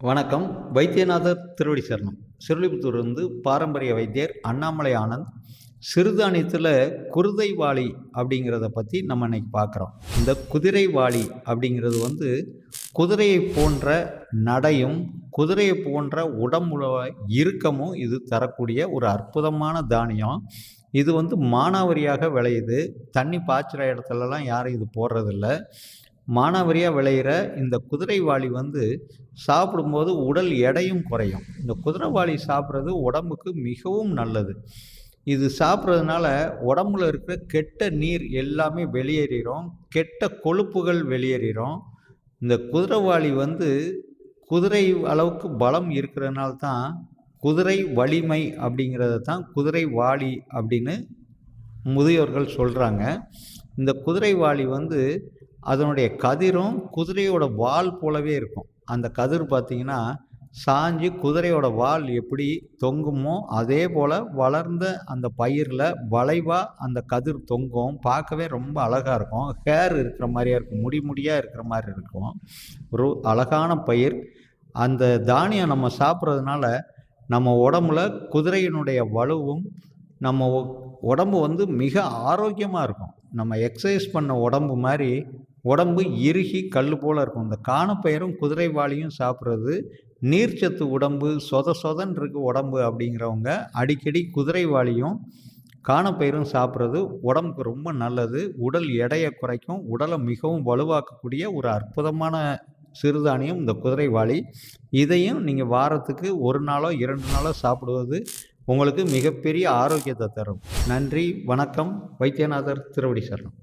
வணக்கம். வைத்தியநாதர் திருவடி சரணம். சிறுவில்லிபுத்தூர்லேருந்து பாரம்பரிய வைத்தியர் அண்ணாமலை ஆனந்த். சிறுதானியத்தில் குருதைவாளி அப்படிங்கிறத பற்றி நம்ம இன்னைக்கு பார்க்குறோம். இந்த குதிரைவாளி அப்படிங்கிறது குதிரையை போன்ற நடையும் குதிரையை போன்ற உடம்புல இறுக்கமும் இது தரக்கூடிய ஒரு அற்புதமான தானியம். இது மானாவாரியாக விளையுது. தண்ணி பாய்ச்சுற இடத்துலலாம் யாரும் இது போடுறதில்ல. மானாவாரியாக விளையிற இந்த குதிரைவாளி சாப்பிடும்போது உடல் எடையும் குறையும். இந்த குதிரைவாளி சாப்பிட்றது உடம்புக்கு மிகவும் நல்லது. இது சாப்பிட்றதுனால உடம்புல இருக்கிற கெட்ட நீர் எல்லாமே வெளியேறிடும், கெட்ட கொழுப்புகள் வெளியேறிடும். இந்த குதிரைவாளி குதிரை அளவுக்கு பலம் இருக்கிறதுனால தான் குதிரை வலிமை அப்படிங்கிறத தான் குதிரைவாளி அப்படின்னு முதியோர்கள் சொல்கிறாங்க. இந்த குதிரைவாளி அதனுடைய கதிரும் குதிரையோட வால் போலவே இருக்கும். அந்த கதிர் பார்த்திங்கன்னா சாஞ்சு குதிரையோட வால் எப்படி தொங்குமோ அதே போல் வளர்ந்த அந்த பயிரில் வளைவாக அந்த கதிர் தொங்கும். பார்க்கவே ரொம்ப அழகாக இருக்கும். ஹேர் இருக்கிற மாதிரியாக இருக்கும், முடியாக இருக்கிற மாதிரி இருக்கும். ஒரு அழகான பயிர். அந்த தானியம் நம்ம சாப்பிட்றதுனால நம்ம உடம்புல குதிரையினுடைய வலுவும் நம்ம உடம்பு மிக ஆரோக்கியமாக இருக்கும். நம்ம எக்ஸசைஸ் பண்ண உடம்பு மாதிரி உடம்பு இறுகி கல் போல் இருக்கும். இந்த காணப்பயிரும் குதிரைவாளியும் சாப்பிட்றது நீர்ச்சத்து உடம்பு சொதன்னு இருக்கு உடம்பு அப்படிங்கிறவங்க அடிக்கடி குதிரைவாளியும் காணப்பயிரும் சாப்பிட்றது உடம்புக்கு ரொம்ப நல்லது. உடல் எடையை குறைக்கும், உடலை மிகவும் வலுவாக்கக்கூடிய ஒரு அற்புதமான சிறுதானியம் இந்த குதிரைவாளி. இதையும் நீங்கள் வாரத்துக்கு 1 நாளோ 2 நாளோ சாப்பிடுவது உங்களுக்கு மிகப்பெரிய ஆரோக்கியத்தை தரும். நன்றி, வணக்கம். வைத்தியநாதர் திருவடி சரணம்.